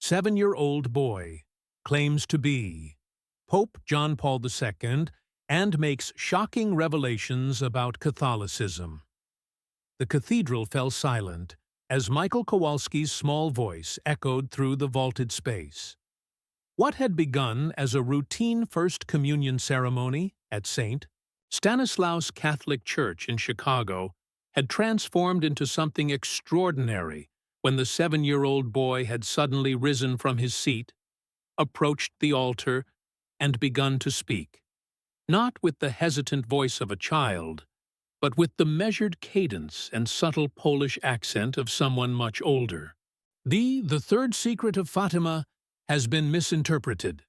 7-year-old boy claims to be Pope John Paul II and makes shocking revelations about Catholicism. The cathedral fell silent as Michael Kowalski's small voice echoed through the vaulted space. What had begun as a routine First Communion ceremony at St. Stanislaus Catholic Church in Chicago had transformed into something extraordinary when the 7-year-old boy had suddenly risen from his seat, approached the altar, and begun to speak, not with the hesitant voice of a child, but with the measured cadence and subtle Polish accent of someone much older. The third secret of Fatima has been misinterpreted,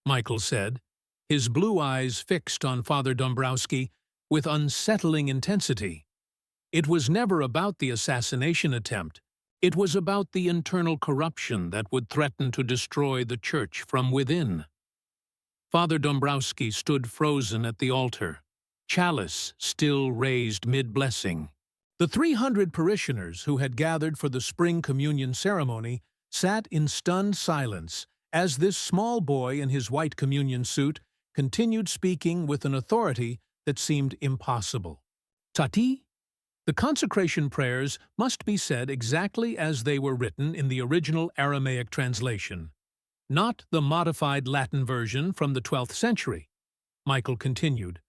Michael said, his blue eyes fixed on Father Dombrowski with unsettling intensity. It was never about the assassination attempt. It was about the internal corruption that would threaten to destroy the church from within. Father Dombrowski stood frozen at the altar, chalice still raised mid-blessing. The 300 parishioners who had gathered for the spring communion ceremony sat in stunned silence as this small boy in his white communion suit continued speaking with an authority that seemed impossible. Tati? The consecration prayers must be said exactly as they were written in the original Aramaic translation, not the modified Latin version from the 12th century, Michael continued,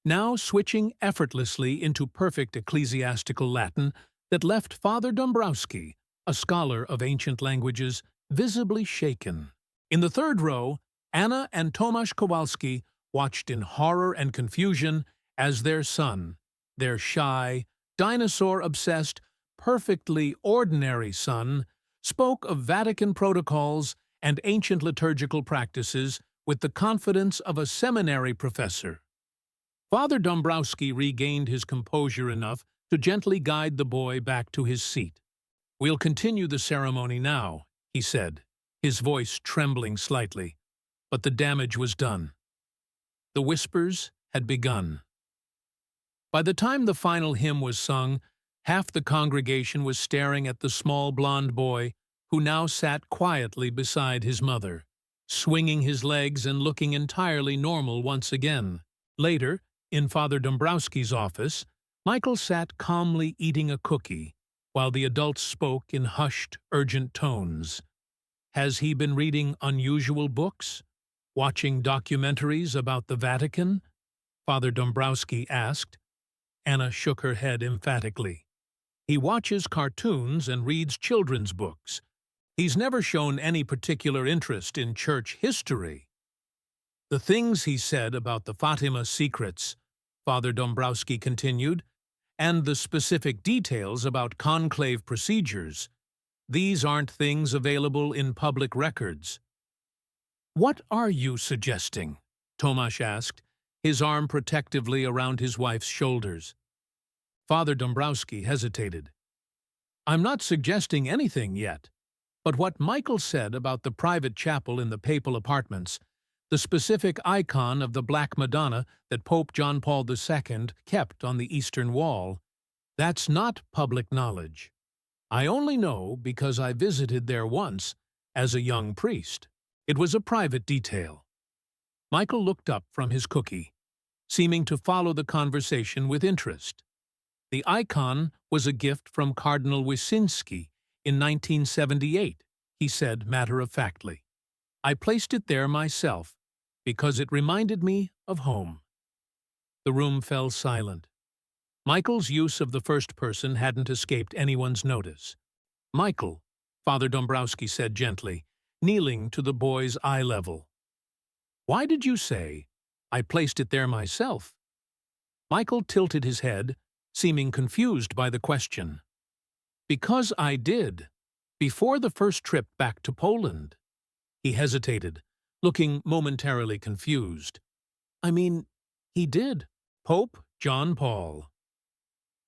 now switching effortlessly into perfect ecclesiastical Latin that left Father Dombrowski, a scholar of ancient languages, visibly shaken. In the third row, Anna and Tomasz Kowalski watched in horror and confusion as their son, their shy, dinosaur-obsessed, perfectly ordinary son, spoke of Vatican protocols and ancient liturgical practices with the confidence of a seminary professor. Father Dombrowski regained his composure enough to gently guide the boy back to his seat. "We'll continue the ceremony now," he said, his voice trembling slightly, but the damage was done. The whispers had begun. By the time the final hymn was sung, half the congregation was staring at the small blond boy who now sat quietly beside his mother, swinging his legs and looking entirely normal once again. Later, in Father Dombrowski's office, Michael sat calmly eating a cookie, while the adults spoke in hushed, urgent tones. Has he been reading unusual books? Watching documentaries about the Vatican? Father Dombrowski asked. Anna shook her head emphatically. He watches cartoons and reads children's books. He's never shown any particular interest in church history. The things he said about the Fatima secrets, Father Dombrowski continued, and the specific details about conclave procedures, these aren't things available in public records. "What are you suggesting?" Tomasz asked, his arm protectively around his wife's shoulders. Father Dombrowski hesitated. "I'm not suggesting anything yet, but what Michael said about the private chapel in the papal apartments, the specific icon of the Black Madonna that Pope John Paul II kept on the eastern wall, that's not public knowledge. I only know because I visited there once as a young priest. It was a private detail." Michael looked up from his cookie, seeming to follow the conversation with interest. "The icon was a gift from Cardinal Wyszynski in 1978, he said matter-of-factly. "I placed it there myself because it reminded me of home." The room fell silent. Michael's use of the first person hadn't escaped anyone's notice. "Michael," Father Dombrowski said gently, kneeling to the boy's eye level. "Why did you say, 'I placed it there myself'?" Michael tilted his head, seeming confused by the question. "Because I did, before the first trip back to Poland." He hesitated, looking momentarily confused. "I mean, he did. Pope John Paul."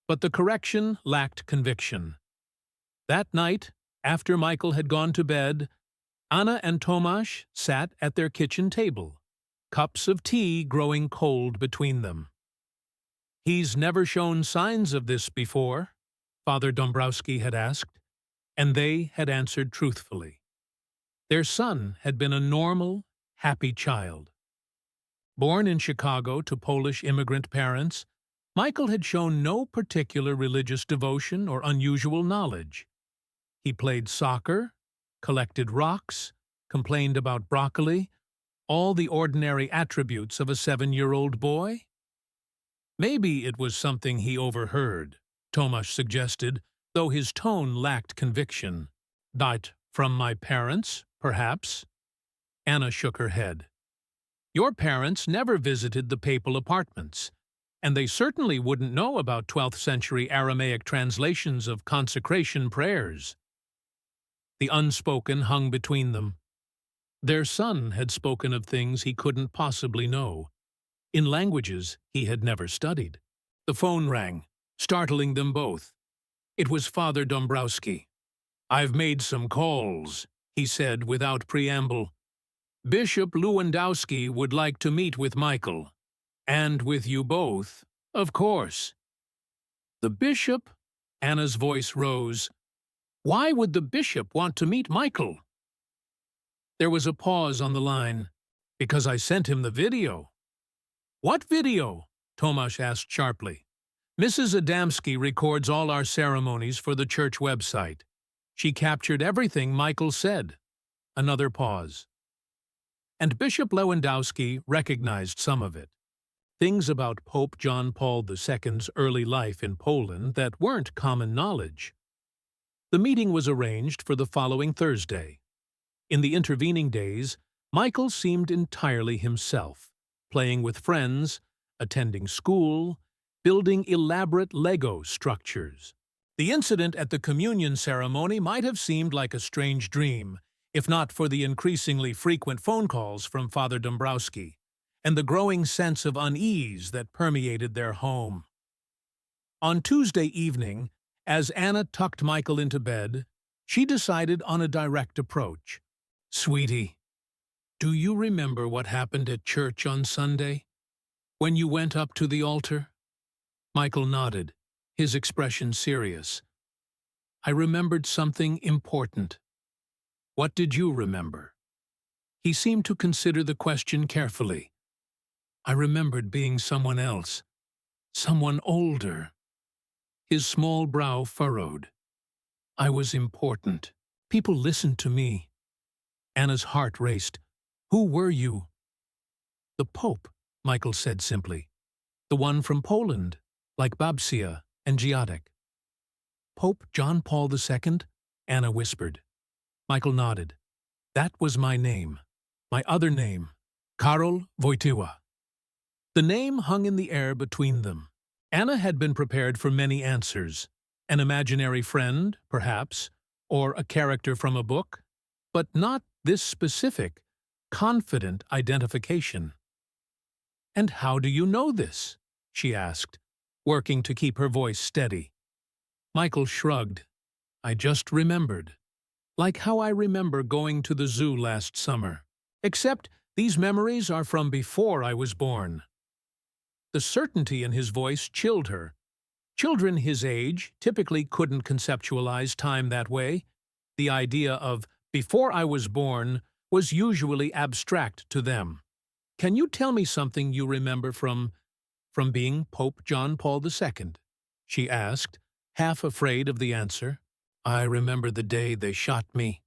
But the correction lacked conviction. That night, after Michael had gone to bed, Anna and Tomasz sat at their kitchen table, cups of tea growing cold between them. "He's never shown signs of this before?" Father Dombrowski had asked, and they had answered truthfully. Their son had been a normal, happy child. Born in Chicago to Polish immigrant parents, Michael had shown no particular religious devotion or unusual knowledge. He played soccer, collected rocks, complained about broccoli, all the ordinary attributes of a 7-year-old boy. Maybe it was something he overheard, Tomasz suggested, though his tone lacked conviction. That from my parents, perhaps? Anna shook her head. Your parents never visited the papal apartments, and they certainly wouldn't know about 12th century Aramaic translations of consecration prayers. The unspoken hung between them. Their son had spoken of things he couldn't possibly know, in languages he had never studied. The phone rang, startling them both. It was Father Dombrowski. "I've made some calls," he said without preamble. "Bishop Lewandowski would like to meet with Michael. And with you both, of course." "The bishop?" Anna's voice rose. "Why would the bishop want to meet Michael?" There was a pause on the line. "Because I sent him the video." "What video?" Tomasz asked sharply. "Mrs. Adamski records all our ceremonies for the church website. She captured everything Michael said." Another pause. And Bishop Lewandowski recognized some of it. Things about Pope John Paul II's early life in Poland that weren't common knowledge. The meeting was arranged for the following Thursday. In the intervening days, Michael seemed entirely himself, playing with friends, attending school, building elaborate Lego structures. The incident at the communion ceremony might have seemed like a strange dream, if not for the increasingly frequent phone calls from Father Dombrowski, and the growing sense of unease that permeated their home. On Tuesday evening, as Anna tucked Michael into bed, she decided on a direct approach. "Sweetie, do you remember what happened at church on Sunday, when you went up to the altar?" Michael nodded, his expression serious. "I remembered something important." "What did you remember?" He seemed to consider the question carefully. "I remembered being someone else, someone older." His small brow furrowed. "I was important. People listened to me." Anna's heart raced. "Who were you?" "The Pope," Michael said simply. "The one from Poland, like Babcia and Giadek." "Pope John Paul II?" Anna whispered. Michael nodded. "That was my name. My other name. Karol Wojtyła." The name hung in the air between them. Anna had been prepared for many answers. An imaginary friend, perhaps, or a character from a book, but not this specific, confident identification. "And how do you know this?" she asked, working to keep her voice steady. Michael shrugged. "I just remembered. Like how I remember going to the zoo last summer. Except these memories are from before I was born." The certainty in his voice chilled her. Children his age typically couldn't conceptualize time that way. The idea of "before I was born" was usually abstract to them. "Can you tell me something you remember from being Pope John Paul II?" she asked, half afraid of the answer. "I remember the day they shot me,"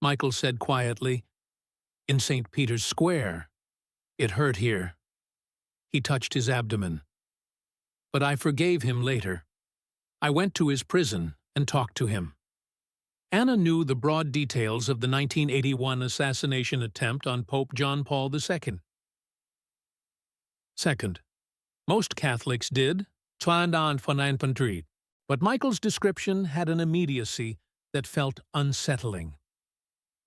Michael said quietly. "In St. Peter's Square. It hurt here." He touched his abdomen. "But I forgave him later. I went to his prison and talked to him." Anna knew the broad details of the 1981 assassination attempt on Pope John Paul II. Second, most Catholics did, but Michael's description had an immediacy that felt unsettling.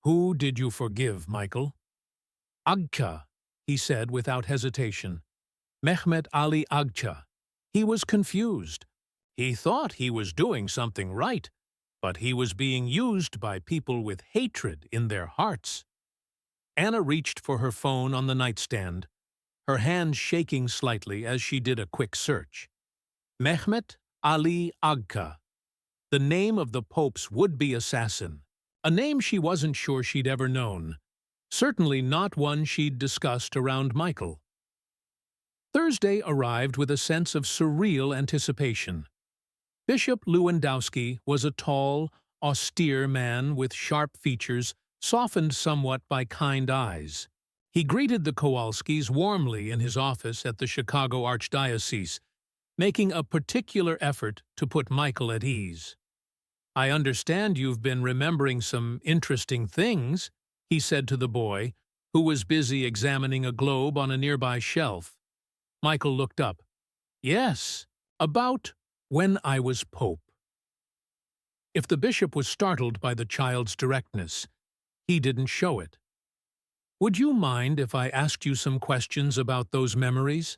"Who did you forgive, Michael?" "Agca," he said without hesitation. "Mehmet Ali Agca." He was confused. He thought he was doing something right, but he was being used by people with hatred in their hearts. Anna reached for her phone on the nightstand, her hand shaking slightly as she did a quick search. Mehmet Ali Agca, the name of the Pope's would-be assassin, a name she wasn't sure she'd ever known, certainly not one she'd discussed around Michael. Thursday arrived with a sense of surreal anticipation. Bishop Lewandowski was a tall, austere man with sharp features, softened somewhat by kind eyes. He greeted the Kowalskis warmly in his office at the Chicago Archdiocese, making a particular effort to put Michael at ease. "I understand you've been remembering some interesting things," he said to the boy, who was busy examining a globe on a nearby shelf. Michael looked up. "Yes, about when I was pope." If the bishop was startled by the child's directness, he didn't show it. "Would you mind if I asked you some questions about those memories?"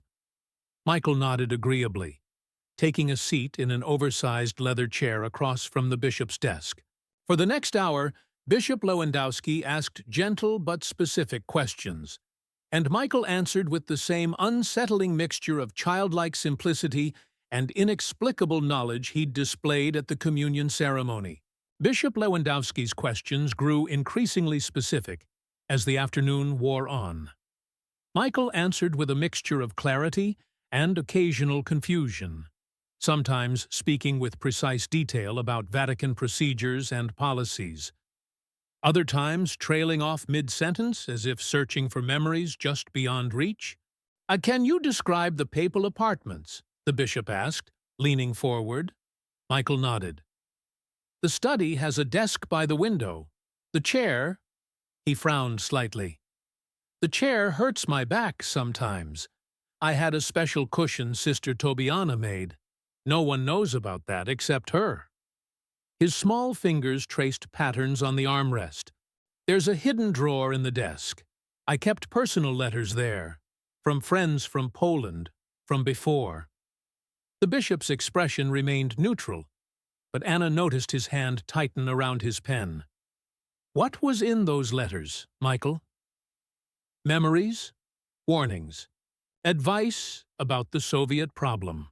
Michael nodded agreeably, taking a seat in an oversized leather chair across from the bishop's desk. For the next hour, Bishop Lewandowski asked gentle but specific questions, and Michael answered with the same unsettling mixture of childlike simplicity and inexplicable knowledge he'd displayed at the communion ceremony. Bishop Lewandowski's questions grew increasingly specific as the afternoon wore on. Michael answered with a mixture of clarity and occasional confusion, sometimes speaking with precise detail about Vatican procedures and policies, other times trailing off mid-sentence as if searching for memories just beyond reach. Can you describe the papal apartments?" the bishop asked, leaning forward. Michael nodded. "The study has a desk by the window. The chair—" he frowned slightly. "The chair hurts my back sometimes. I had a special cushion Sister Tobiana made. No one knows about that except her." His small fingers traced patterns on the armrest. "There's a hidden drawer in the desk. I kept personal letters there, from friends from Poland, from before." The bishop's expression remained neutral, but Anna noticed his hand tighten around his pen. "What was in those letters, Michael?" "Memories, warnings, advice about the Soviet problem."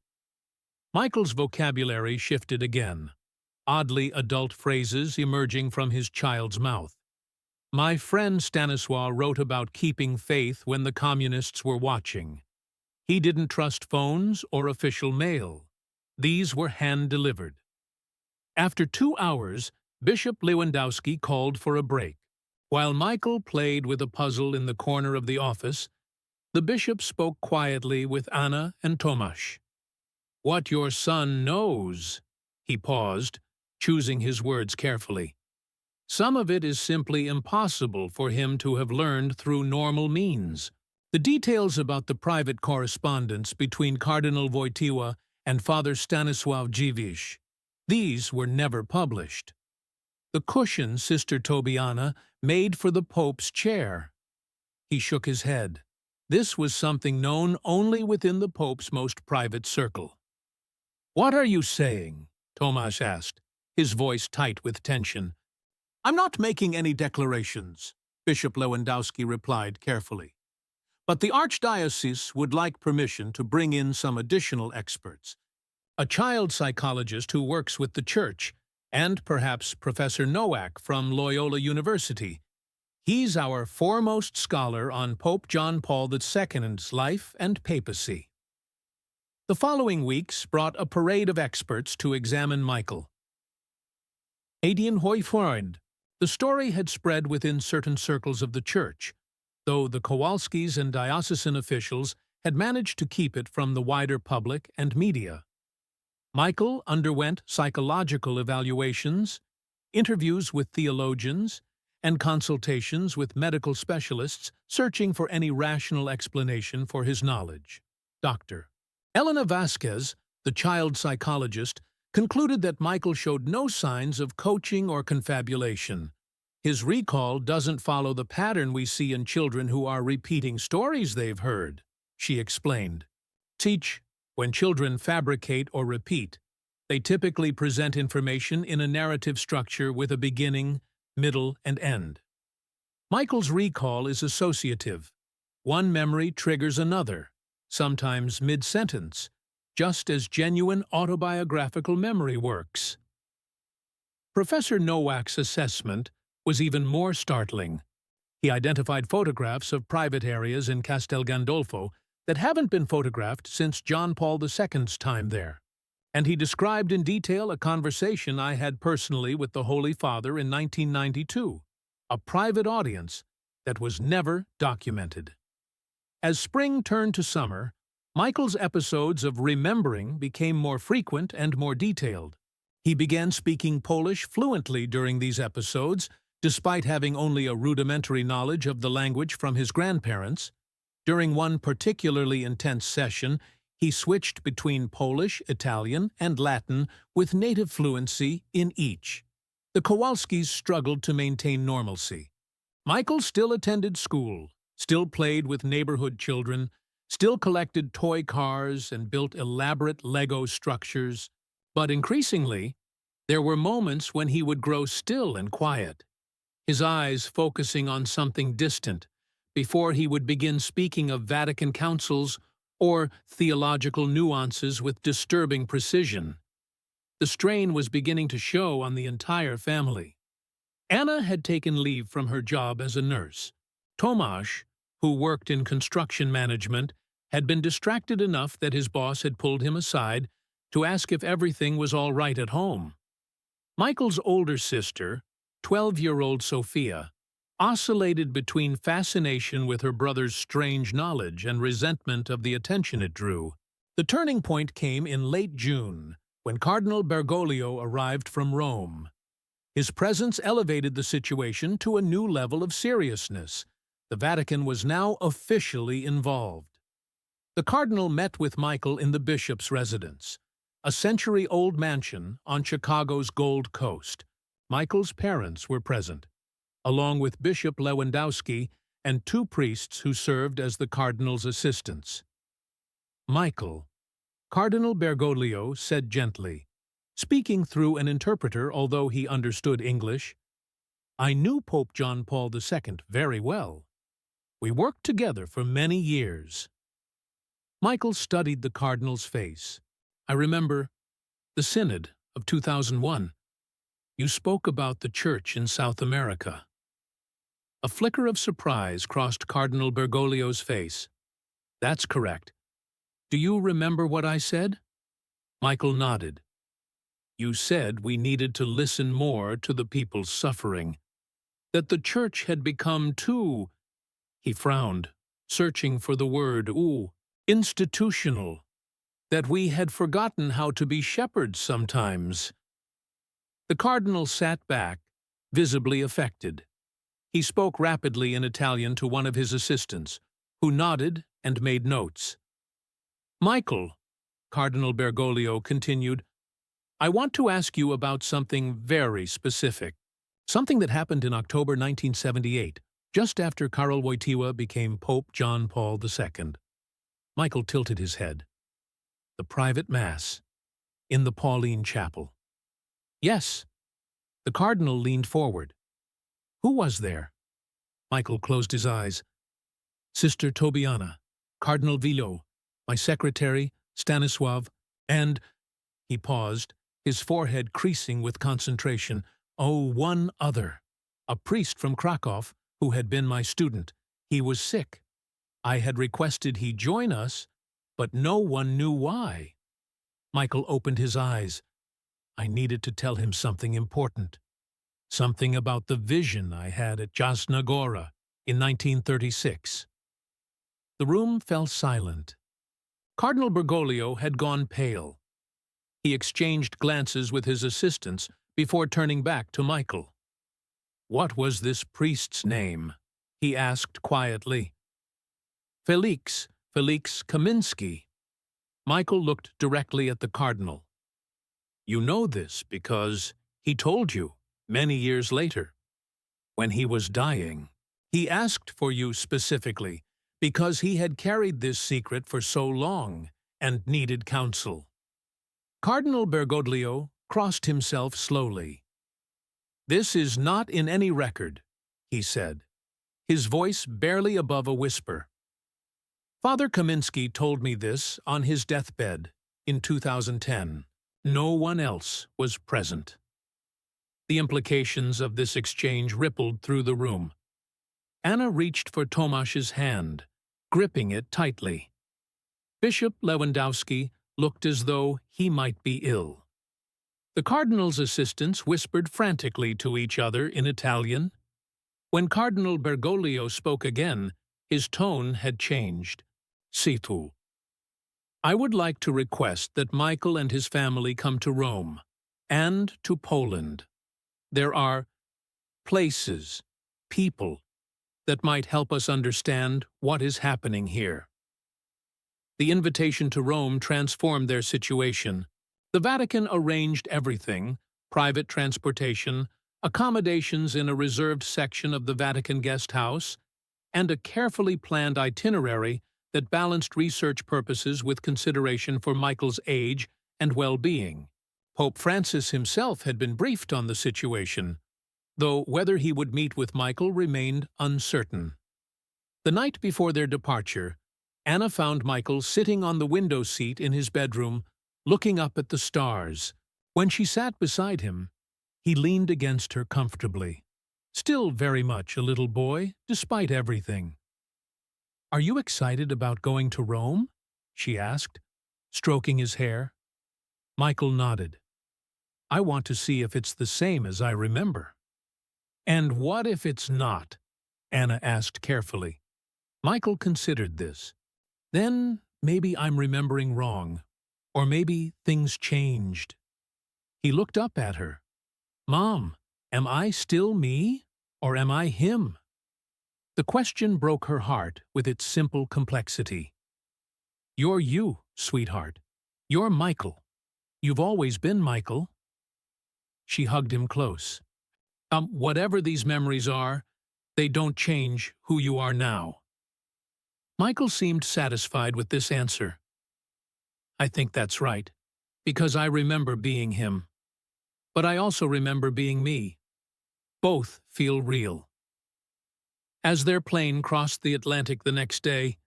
Michael's vocabulary shifted again, oddly adult phrases emerging from his child's mouth. "My friend Stanisław wrote about keeping faith when the communists were watching. He didn't trust phones or official mail. These were hand-delivered." After 2 hours, Bishop Lewandowski called for a break. While Michael played with a puzzle in the corner of the office, the bishop spoke quietly with Anna and Tomasz. "What your son knows," he paused, choosing his words carefully. "Some of it is simply impossible for him to have learned through normal means. The details about the private correspondence between Cardinal Wojtyła and Father Stanisław Dziwisz, these were never published. The cushion Sister Tobiana made for the Pope's chair." He shook his head. This was something known only within the Pope's most private circle. "What are you saying?" Tomasz asked, his voice tight with tension. "I'm not making any declarations," Bishop Lewandowski replied carefully. "But the Archdiocese would like permission to bring in some additional experts. A child psychologist who works with the Church, and perhaps Professor Nowak from Loyola University. He's our foremost scholar on Pope John Paul II's life and papacy." The following weeks brought a parade of experts to examine Michael. Adrian Hoyfreund. The story had spread within certain circles of the Church, though the Kowalskis and diocesan officials had managed to keep it from the wider public and media. Michael underwent psychological evaluations, interviews with theologians, and consultations with medical specialists searching for any rational explanation for his knowledge. Dr. Elena Vasquez, the child psychologist, concluded that Michael showed no signs of coaching or confabulation. His recall doesn't follow the pattern we see in children who are repeating stories they've heard, she explained. Teach, when children fabricate or repeat, they typically present information in a narrative structure with a beginning, middle, and end. Michael's recall is associative. One memory triggers another, sometimes mid-sentence, just as genuine autobiographical memory works. Professor Nowak's assessment was even more startling. He identified photographs of private areas in Castel Gandolfo that haven't been photographed since John Paul II's time there. And he described in detail a conversation I had personally with the Holy Father in 1992, a private audience that was never documented. As spring turned to summer, Michael's episodes of remembering became more frequent and more detailed. He began speaking Polish fluently during these episodes, despite having only a rudimentary knowledge of the language from his grandparents. During one particularly intense session, he switched between Polish, Italian, and Latin with native fluency in each. The Kowalskis struggled to maintain normalcy. Michael still attended school, still played with neighborhood children, still collected toy cars and built elaborate Lego structures, but increasingly, there were moments when he would grow still and quiet, his eyes focusing on something distant, before he would begin speaking of Vatican councils or theological nuances with disturbing precision. The strain was beginning to show on the entire family. Anna had taken leave from her job as a nurse. Tomasz, who worked in construction management, had been distracted enough that his boss had pulled him aside to ask if everything was all right at home. Michael's older sister, 12-year-old Sophia, oscillated between fascination with her brother's strange knowledge and resentment of the attention it drew. The turning point came in late June, when Cardinal Bergoglio arrived from Rome. His presence elevated the situation to a new level of seriousness. The Vatican was now officially involved. The cardinal met with Michael in the bishop's residence, a century-old mansion on Chicago's Gold Coast. Michael's parents were present, along with Bishop Lewandowski and two priests who served as the cardinal's assistants. "Michael," Cardinal Bergoglio said gently, speaking through an interpreter although he understood English, "I knew Pope John Paul II very well. We worked together for many years." Michael studied the cardinal's face. "I remember the Synod of 2001. You spoke about the Church in South America." A flicker of surprise crossed Cardinal Bergoglio's face. "That's correct. Do you remember what I said?" Michael nodded. "You said we needed to listen more to the people's suffering, that the Church had become too—" he frowned, searching for the word institutional, that we had forgotten how to be shepherds sometimes. The cardinal sat back, visibly affected. He spoke rapidly in Italian to one of his assistants, who nodded and made notes. "Michael," Cardinal Bergoglio continued, "I want to ask you about something very specific, something that happened in October 1978, just after Karol Wojtyła became Pope John Paul II. Michael tilted his head. "The private mass, in the Pauline Chapel." "Yes." The cardinal leaned forward. "Who was there?" Michael closed his eyes. "Sister Tobiana, Cardinal Villot, my secretary, Stanisław, and—" he paused, his forehead creasing with concentration. "One other. A priest from Krakow who had been my student. He was sick. I had requested he join us, but no one knew why." Michael opened his eyes. "I needed to tell him something important. Something about the vision I had at Jasna Gora in 1936. The room fell silent. Cardinal Bergoglio had gone pale. He exchanged glances with his assistants before turning back to Michael. "What was this priest's name?" he asked quietly. Felix Kamiński." Michael looked directly at the cardinal. "You know this because he told you many years later, when he was dying. He asked for you specifically because he had carried this secret for so long and needed counsel." Cardinal Bergoglio crossed himself slowly. "This is not in any record," he said, his voice barely above a whisper. "Father Kamiński told me this on his deathbed in 2010. No one else was present." The implications of this exchange rippled through the room. Anna reached for Tomasz's hand, gripping it tightly. Bishop Lewandowski looked as though he might be ill. The cardinal's assistants whispered frantically to each other in Italian. When Cardinal Bergoglio spoke again, his tone had changed. Situ. I would like to request that Michael and his family come to Rome, and to Poland. There are places, people, that might help us understand what is happening here. The invitation to Rome transformed their situation. The Vatican arranged everything: private transportation, accommodations in a reserved section of the Vatican guest house, and a carefully planned itinerary that balanced research purposes with consideration for Michael's age and well-being. Pope Francis himself had been briefed on the situation, though whether he would meet with Michael remained uncertain. The night before their departure, Anna found Michael sitting on the window seat in his bedroom, looking up at the stars. When she sat beside him, he leaned against her comfortably, still very much a little boy, despite everything. "Are you excited about going to Rome?" she asked, stroking his hair. Michael nodded. "I want to see if it's the same as I remember." "And what if it's not?" Anna asked carefully. Michael considered this. "Then maybe I'm remembering wrong, or maybe things changed." He looked up at her. "Mom, am I still me, or am I him?" The question broke her heart with its simple complexity. "You're you, sweetheart. You're Michael. You've always been Michael." She hugged him close. Whatever these memories are, they don't change who you are now." Michael seemed satisfied with this answer. "I think that's right, because I remember being him. But I also remember being me. Both feel real." As their plane crossed the Atlantic the next day,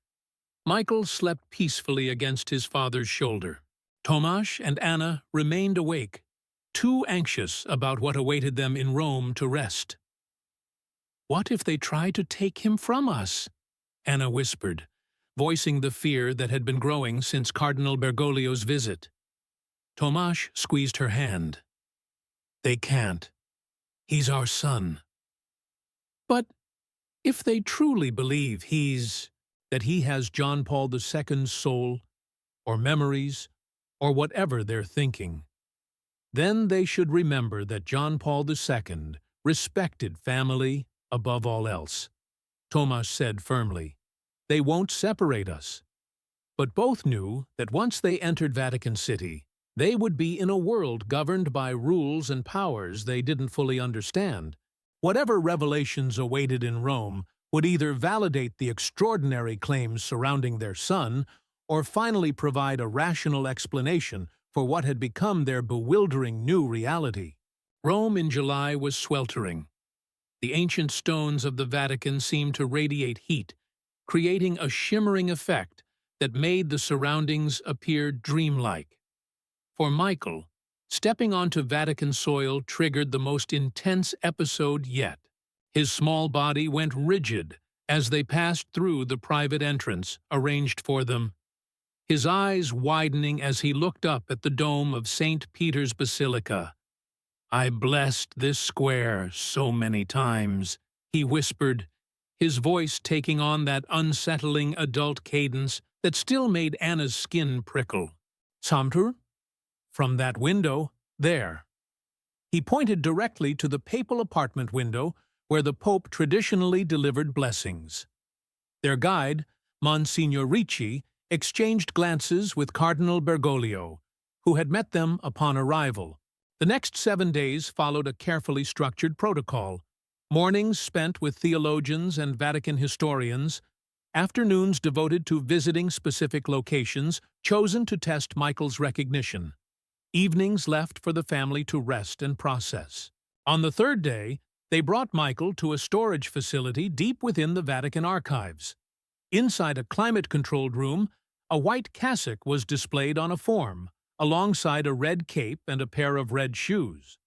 Michael slept peacefully against his father's shoulder. Tomasz and Anna remained awake, too anxious about what awaited them in Rome to rest. "What if they try to take him from us?" Anna whispered, voicing the fear that had been growing since Cardinal Bergoglio's visit. Tomasz squeezed her hand. "They can't. He's our son." "But if they truly believe that he has John Paul II's soul, or memories, or whatever they're thinking, then they should remember that John Paul II respected family above all else," Tomasz said firmly. "They won't separate us." But both knew that once they entered Vatican City, they would be in a world governed by rules and powers they didn't fully understand. Whatever revelations awaited in Rome would either validate the extraordinary claims surrounding their son, or finally provide a rational explanation for what had become their bewildering new reality. Rome in July was sweltering. The ancient stones of the Vatican seemed to radiate heat, creating a shimmering effect that made the surroundings appear dreamlike. For Michael, stepping onto Vatican soil triggered the most intense episode yet. His small body went rigid as they passed through the private entrance arranged for them, his eyes widening as he looked up at the dome of St. Peter's Basilica. "I blessed this square so many times," he whispered, his voice taking on that unsettling adult cadence that still made Anna's skin prickle. "Samtur? From that window, there." He pointed directly to the papal apartment window where the Pope traditionally delivered blessings. Their guide, Monsignor Ricci, exchanged glances with Cardinal Bergoglio, who had met them upon arrival. The next 7 days followed a carefully structured protocol: mornings spent with theologians and Vatican historians, afternoons devoted to visiting specific locations chosen to test Michael's recognition, evenings left for the family to rest and process. On the third day, they brought Michael to a storage facility deep within the Vatican archives. Inside a climate-controlled room, a white cassock was displayed on a form, alongside a red cape and a pair of red shoes.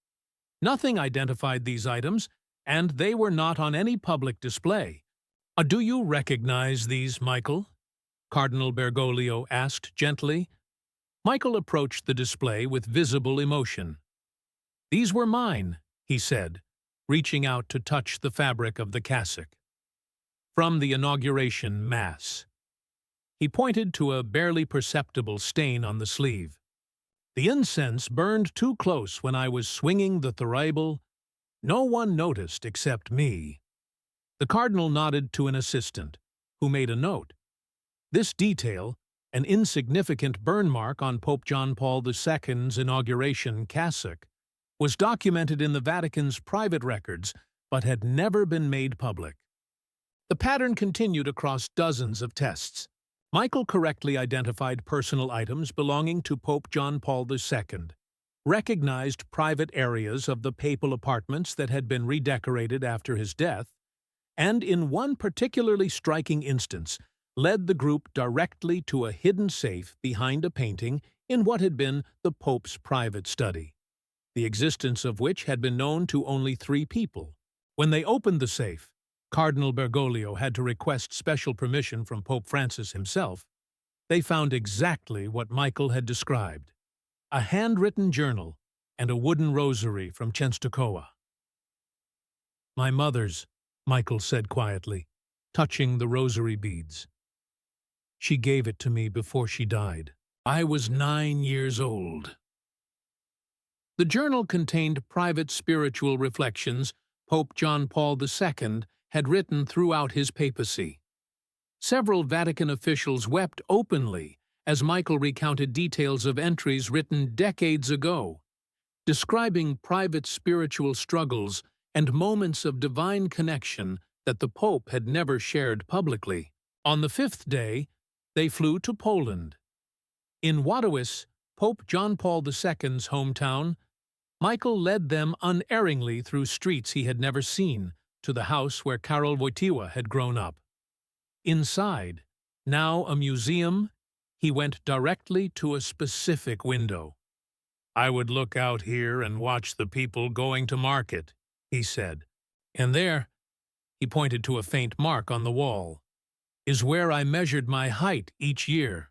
Nothing identified these items, and they were not on any public display. Do you recognize these, Michael?" Cardinal Bergoglio asked gently. Michael approached the display with visible emotion. "These were mine," he said, reaching out to touch the fabric of the cassock. "From the inauguration Mass." He pointed to a barely perceptible stain on the sleeve. "The incense burned too close when I was swinging the thurible. No one noticed except me." The cardinal nodded to an assistant, who made a note. This detail, an insignificant burn mark on Pope John Paul II's inauguration cassock, was documented in the Vatican's private records but had never been made public. The pattern continued across dozens of tests. Michael correctly identified personal items belonging to Pope John Paul II, recognized private areas of the papal apartments that had been redecorated after his death, and in one particularly striking instance, led the group directly to a hidden safe behind a painting in what had been the Pope's private study, the existence of which had been known to only 3 people. When they opened the safe, Cardinal Bergoglio had to request special permission from Pope Francis himself. They found exactly what Michael had described: a handwritten journal and a wooden rosary from Chenstokhova. "My mother's," Michael said quietly, touching the rosary beads. "She gave it to me before she died. I was 9 years old." The journal contained private spiritual reflections Pope John Paul II had written throughout his papacy. Several Vatican officials wept openly as Michael recounted details of entries written decades ago, describing private spiritual struggles and moments of divine connection that the Pope had never shared publicly. On the 5th day, they flew to Poland. In Wadowice, Pope John Paul II's hometown, Michael led them unerringly through streets he had never seen to the house where Karol Wojtyła had grown up. Inside, now a museum, he went directly to a specific window. "I would look out here and watch the people going to market," he said. "And there," he pointed to a faint mark on the wall, "is where I measured my height each year.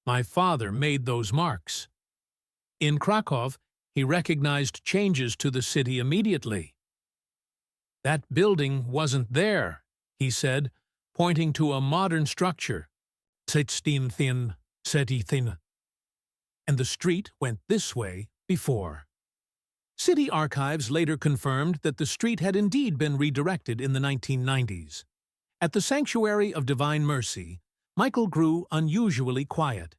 My father made those marks." In Krakow, he recognized changes to the city immediately. "That building wasn't there," he said, pointing to a modern structure. "Thin, thin. And the street went this way before." City archives later confirmed that the street had indeed been redirected in the 1990s. At the Sanctuary of Divine Mercy, Michael grew unusually quiet.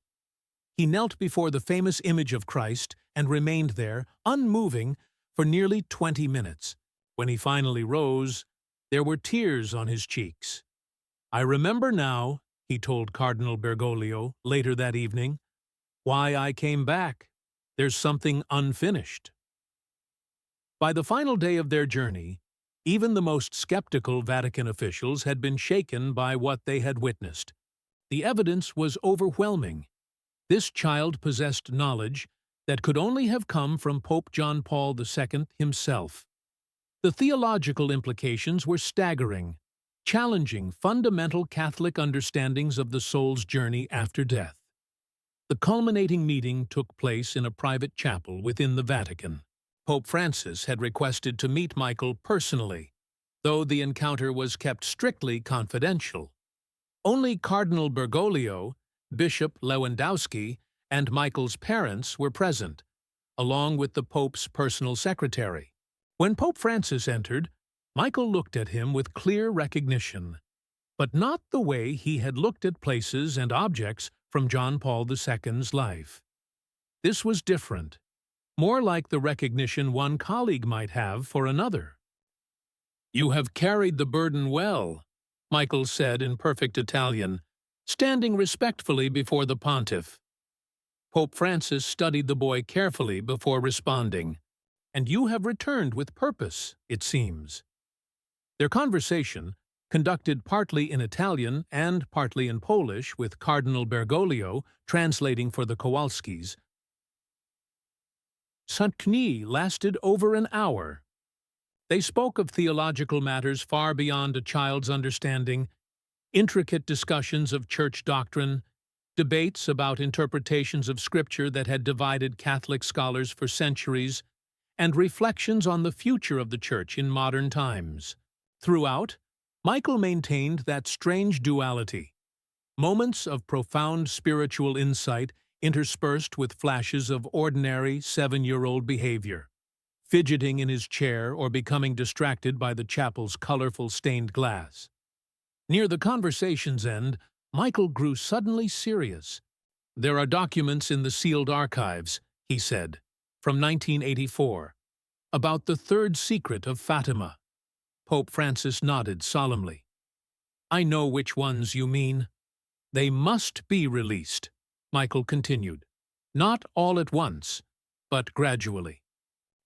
He knelt before the famous image of Christ and remained there, unmoving, for nearly 20 minutes. When he finally rose, there were tears on his cheeks. "I remember now," he told Cardinal Bergoglio later that evening, "why I came back. There's something unfinished." By the final day of their journey, even the most skeptical Vatican officials had been shaken by what they had witnessed. The evidence was overwhelming. This child possessed knowledge that could only have come from Pope John Paul II himself. The theological implications were staggering, challenging fundamental Catholic understandings of the soul's journey after death. The culminating meeting took place in a private chapel within the Vatican. Pope Francis had requested to meet Michael personally, though the encounter was kept strictly confidential. Only Cardinal Bergoglio, Bishop Lewandowski, and Michael's parents were present, along with the Pope's personal secretary. When Pope Francis entered, Michael looked at him with clear recognition, but not the way he had looked at places and objects from John Paul II's life. This was different, more like the recognition one colleague might have for another. "You have carried the burden well," Michael said in perfect Italian, standing respectfully before the pontiff. Pope Francis studied the boy carefully before responding. "And you have returned with purpose, it seems." Their conversation, conducted partly in Italian and partly in Polish with Cardinal Bergoglio translating for the Kowalskis, Saint-Knie lasted over an hour. They spoke of theological matters far beyond a child's understanding, intricate discussions of church doctrine, debates about interpretations of Scripture that had divided Catholic scholars for centuries, and reflections on the future of the Church in modern times. Throughout, Michael maintained that strange duality, moments of profound spiritual insight interspersed with flashes of ordinary seven-year-old behavior, fidgeting in his chair or becoming distracted by the chapel's colorful stained glass. Near the conversation's end, Michael grew suddenly serious. "There are documents in the sealed archives," he said, from 1984, about the third secret of Fatima. Pope Francis nodded solemnly. "I know which ones you mean. They must be released," Michael continued. "Not all at once, but gradually.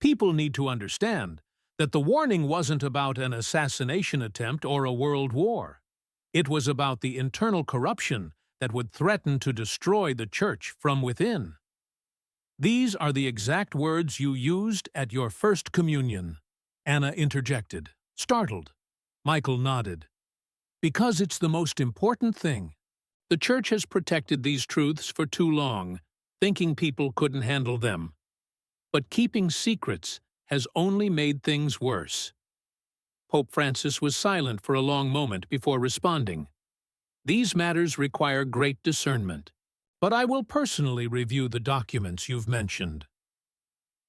People need to understand that the warning wasn't about an assassination attempt or a world war. It was about the internal corruption that would threaten to destroy the Church from within." "These are the exact words you used at your first communion," Anna interjected, startled. Michael nodded. "Because it's the most important thing. The Church has protected these truths for too long, thinking people couldn't handle them. But keeping secrets has only made things worse." Pope Francis was silent for a long moment before responding. "These matters require great discernment, but I will personally review the documents you've mentioned."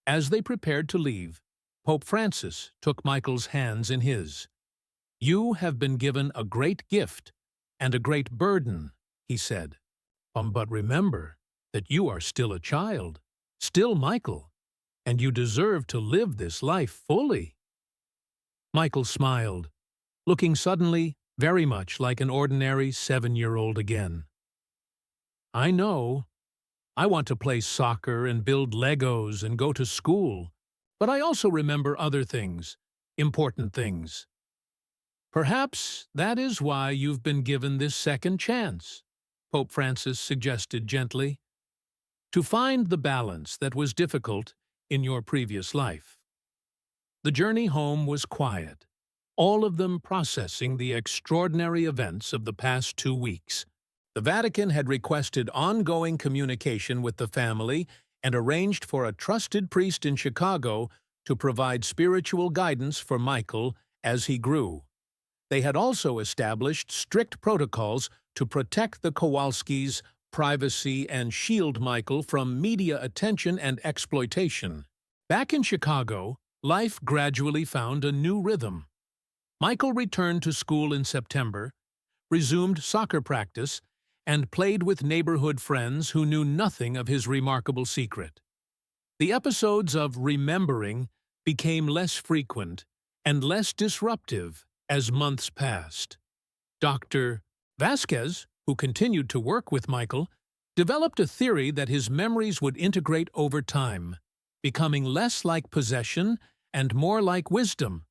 As they prepared to leave, Pope Francis took Michael's hands in his. "You have been given a great gift and a great burden," he said. But remember that you are still a child, still Michael, and you deserve to live this life fully." Michael smiled, looking suddenly very much like an ordinary 7-year-old again. "I know. I want to play soccer and build Legos and go to school, but I also remember other things, important things. Perhaps that is why you've been given this second chance," Pope Francis suggested gently, "to find the balance that was difficult in your previous life." The journey home was quiet, all of them processing the extraordinary events of the past 2 weeks. The Vatican had requested ongoing communication with the family and arranged for a trusted priest in Chicago to provide spiritual guidance for Michael as he grew. They had also established strict protocols to protect the Kowalskis' privacy and shield Michael from media attention and exploitation. Back in Chicago, life gradually found a new rhythm. Michael returned to school in September, resumed soccer practice, and played with neighborhood friends who knew nothing of his remarkable secret. The episodes of remembering became less frequent and less disruptive as months passed. Dr. Vasquez, who continued to work with Michael, developed a theory that his memories would integrate over time, becoming less like possession and more like wisdom,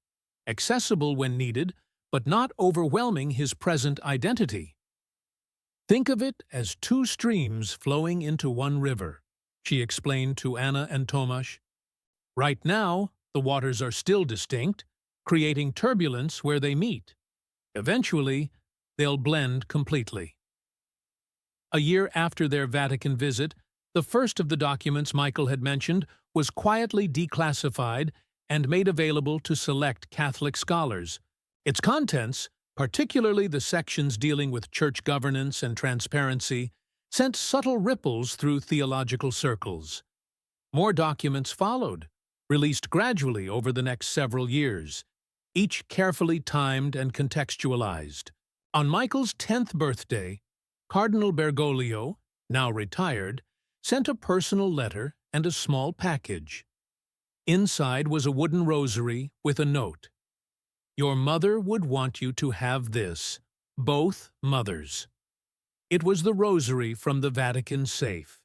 accessible when needed, but not overwhelming his present identity. "Think of it as 2 streams flowing into one river," she explained to Anna and Tomasz. "Right now, the waters are still distinct, creating turbulence where they meet. Eventually, they'll blend completely." A year after their Vatican visit, the first of the documents Michael had mentioned was quietly declassified and made available to select Catholic scholars. Its contents, particularly the sections dealing with church governance and transparency, sent subtle ripples through theological circles. More documents followed, released gradually over the next several years, each carefully timed and contextualized. On Michael's 10th birthday, Cardinal Bergoglio, now retired, sent a personal letter and a small package. Inside was a wooden rosary with a note. "Your mother would want you to have this, both mothers." It was the rosary from the Vatican safe,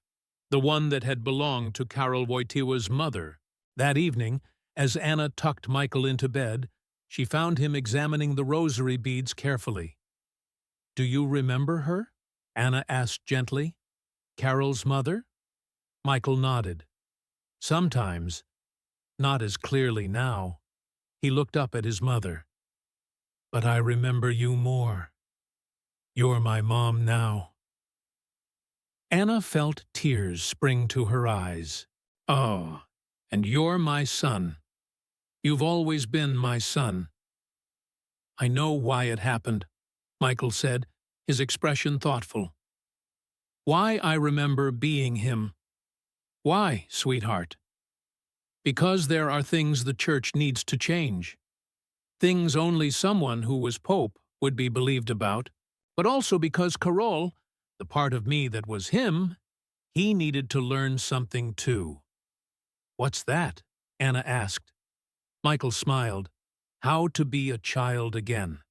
the one that had belonged to Karol Wojtyła's mother. That evening, as Anna tucked Michael into bed, she found him examining the rosary beads carefully. "Do you remember her?" Anna asked gently. "Carol's mother?" Michael nodded. Sometimes, not as clearly now, he looked up at his mother. "But I remember you more. You're my mom now." Anna felt tears spring to her eyes. "Oh, and you're my son. You've always been my son." "I know why it happened," Michael said, his expression thoughtful. "Why I remember being him." "Why, sweetheart?" "Because there are things the Church needs to change. Things only someone who was Pope would be believed about, but also because Carol, the part of me that was him, he needed to learn something too." "What's that?" Anna asked. Michael smiled. "How to be a child again.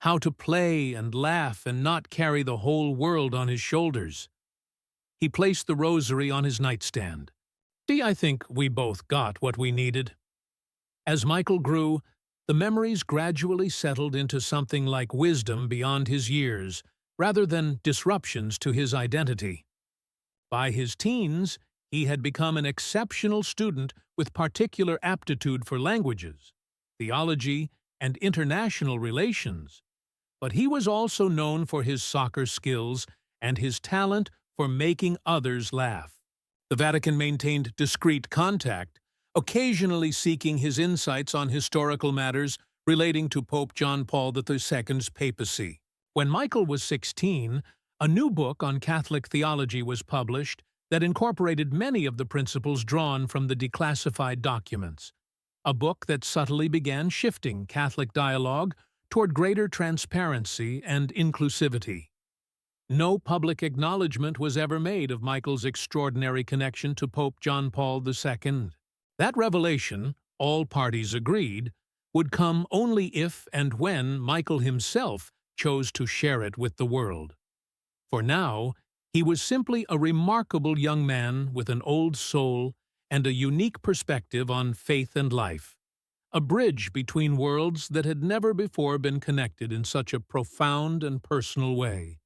How to play and laugh and not carry the whole world on his shoulders." He placed the rosary on his nightstand. "See, I think we both got what we needed." As Michael grew, the memories gradually settled into something like wisdom beyond his years, rather than disruptions to his identity. By his teens, he had become an exceptional student with particular aptitude for languages, theology, and international relations. But he was also known for his soccer skills and his talent for making others laugh. The Vatican maintained discreet contact, occasionally seeking his insights on historical matters relating to Pope John Paul II's papacy. When Michael was 16, a new book on Catholic theology was published that incorporated many of the principles drawn from the declassified documents, a book that subtly began shifting Catholic dialogue toward greater transparency and inclusivity. No public acknowledgement was ever made of Michael's extraordinary connection to Pope John Paul II. That revelation, all parties agreed, would come only if and when Michael himself chose to share it with the world. For now, he was simply a remarkable young man with an old soul and a unique perspective on faith and life, a bridge between worlds that had never before been connected in such a profound and personal way.